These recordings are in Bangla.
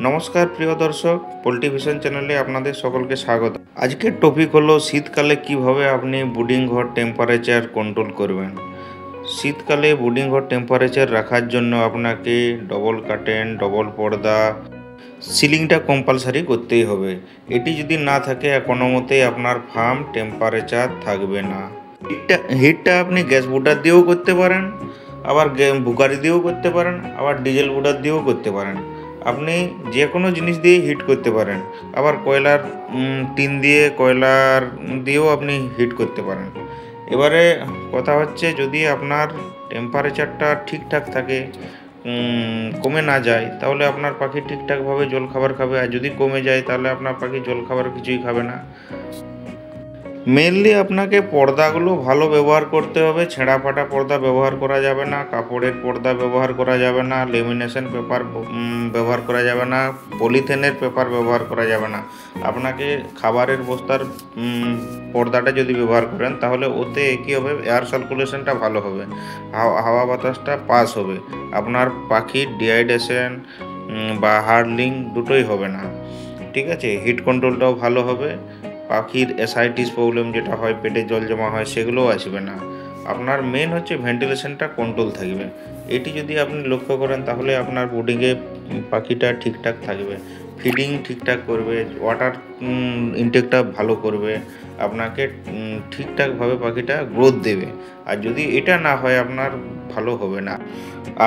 নমস্কার প্রিয় দর্শক, পোল্ট্রি ভিশন চ্যানেলে আপনাদের সকলকে স্বাগত। আজকের টপিক হলো শীতকালে কিভাবে আপনি ব্রুডিং ঘর টেম্পারেচার কন্ট্রোল করবেন। শীতকালে ব্রুডিং ঘর টেম্পারেচার রাখার জন্য আপনাকে ডবল কার্টেন, ডবল পর্দা, সিলিংটা কম্পালসারি করতেই হবে। এটি যদি না থাকে কোনো মতেই আপনার ফার্ম টেম্পারেচার থাকবে না। হিটটা আপনি গ্যাস বুটার দিয়েও করতে পারেন, আবার বুকারি দিয়েও করতে পারেন, আবার ডিজেল বুটার দিয়েও করতে পারেন। আপনি যে কোনো জিনিস দিয়ে হিট করতে পারেন, আবার কয়লার টিন দিয়ে, কয়লার দিয়েও আপনি হিট করতে পারেন। এবারে কথা হচ্ছে, যদি আপনার টেম্পারেচারটা ঠিকঠাক থাকে, কমে না যায়, তাহলে আপনার পাখি ঠিকঠাকভাবে জল খাবার খাবে। আর যদি কমে যায় তাহলে আপনার পাখি জল খাবার কিছুই খাবে না। মেনলি আপনাকে পর্দাগুলো ভালো ব্যবহার করতে হবে। ছেঁড়া ফাটা পর্দা ব্যবহার করা যাবে না, কাপড়ের পর্দা ব্যবহার করা যাবে না, লেমিনেশন পেপার ব্যবহার করা যাবে না, পলিথিনের পেপার ব্যবহার করা যাবে না। আপনাকে খাবারের বস্তার পর্দাটা যদি ব্যবহার করেন, তাহলে ওতে কী হবে, এয়ার সার্কুলেশনটা ভালো হবে, হাওয়া বাতাসটা পাস হবে। আপনার পাখির ডিহাইড্রেশন বা হার্ডলিং দুটোই হবে না। ঠিক আছে, হিট কন্ট্রোলটাও ভালো হবে। পাখির অ্যাসাইটিস প্রবলেম যেটা হয়, পেটে জল জমা হয়, সেগুলোও আসবে না। আপনার মেন হচ্ছে ভেন্টিলেশনটা কন্ট্রোল থাকবে। এটি যদি আপনি লক্ষ্য করেন, তাহলে আপনার ব্রুডিংয়ে পাখিটা ঠিকঠাক থাকবে, ফিডিং ঠিকঠাক করবে, ওয়াটার ইনটেকটা ভালো করবে, আপনাকে ঠিকঠাকভাবে পাখিটা গ্রোথ দেবে। আর যদি এটা না হয়, আপনার ভালো হবে না।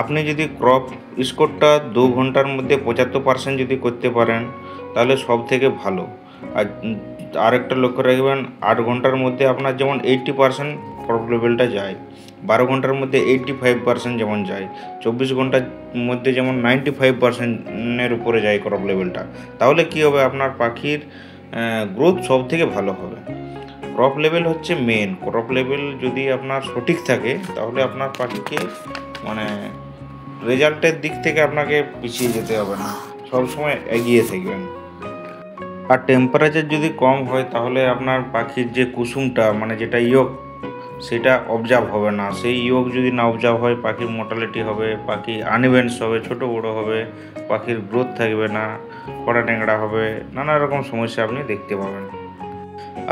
আপনি যদি ক্রপ স্কোরটা 2 ঘন্টার মধ্যে 75% যদি করতে পারেন, তাহলে সব থেকে ভালো। আর আরেকটা লক্ষ্য রাখবেন, 8 ঘন্টার মধ্যে আপনার যেমন 80% ক্রপ লেভেলটা যায়, 12 ঘন্টার মধ্যে 85% যেমন যায়, 24 ঘন্টার মধ্যে যেমন 95%-এর উপরে যায় ক্রপ লেভেলটা, তাহলে কী হবে, আপনার পাখির গ্রোথ সব থেকে ভালো হবে। ক্রপ লেভেল হচ্ছে মেন। ক্রপ লেভেল যদি আপনার সঠিক থাকে, তাহলে আপনার পাখিকে রেজাল্টের দিক থেকে আপনাকে পিছিয়ে যেতে হবে না, সবসময় এগিয়ে থাকবেন। আর টেম্পারেচার যদি কম হয়, তাহলে আপনার পাখির যে কুসুমটা, যেটা ইয়ক, সেটা অবজার্ভ হবে না। সেই ইয়ক যদি না অবজার্ভ হয়, পাখির মোর্টালিটি হবে, পাখি আনইভেন্স হবে, ছোটো বড়ো হবে, পাখির গ্রোথ থাকবে না, কড়া ট্যাংরা হবে, নানা রকম সমস্যা আপনি দেখতে পাবেন।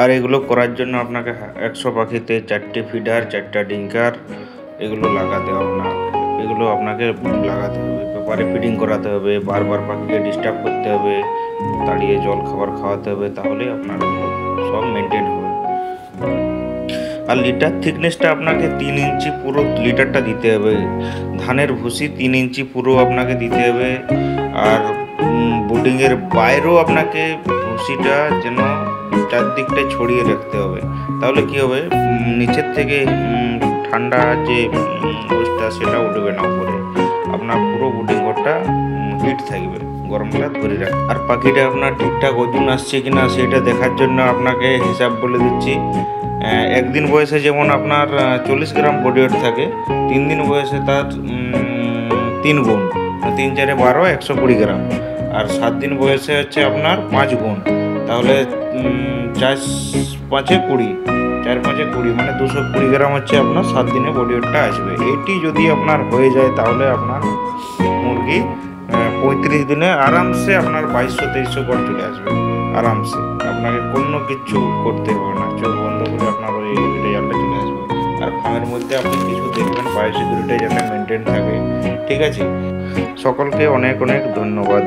আর এগুলো করার জন্য আপনাকে 100 পাখিতে 4টে ফিডার, 4টা ডিঙ্কার এগুলো লাগাতে হবে না। এগুলো আপনাকে লাগাতে হবে, পেপারে ফিডিং করাতে হবে, বারবার পাখিকে ডিস্টার্ব করতে হবে, দাঁড়িয়ে জল খাবার খাওয়াতে হবে, তাহলে আপনার সব মেনটেন হবে। আর লিটার থিকনেসটা আপনাকে 3 ইঞ্চি পুরো লিটারটা দিতে হবে। ধানের ভুসি 3 ইঞ্চি পুরো আপনাকে দিতে হবে। আর ব্রুডিংয়ের বাইরেও আপনাকে ভুসিটা যেন চারদিকটায় ছড়িয়ে রাখতে হবে। তাহলে কি হবে, নিচের থেকে ঠান্ডা যে ওষটা সেটা উঠবে না উপরে, আপনার পুরো ব্রুডিং ঘরটা হিট থাকবে, গরমটা ধরে রাখবে। আর পাখিটা আপনার ঠিকঠাক ওজন আসছে কিনা সেটা দেখার জন্য আপনাকে হিসাব বলে দিচ্ছি। একদিন বয়সে যেমন আপনার 40 গ্রাম বডি ওয়েট থাকে, 3 দিন বয়সে তার 3 গুণ, 3 4 12, 120 গ্রাম। আর 7 দিন বয়সে হচ্ছে আপনার 5 গুণ, তাহলে 4 5 20, 4 5 20, 220 গ্রাম হচ্ছে আপনার 7 দিনে বডি ওয়েটটা আসবে। এটি যদি আপনার হয়ে যায়, তাহলে আপনার মুরগি 35 দিনে আরামসে আপনার 2200-2300 গড় চলে আসবে আরামসে। আপনাকে কোনো কিছু করতে হবে না, চোখ বন্ধ করে আপনার ওই রেজাল্টটা চলে আসবে। আর ফার্মের মধ্যে আপনি কিছু দেখবেন, বায়োসিকিউরিটি যাতে মেনটেন থাকে। ঠিক আছে, সকলকে অনেক অনেক ধন্যবাদ।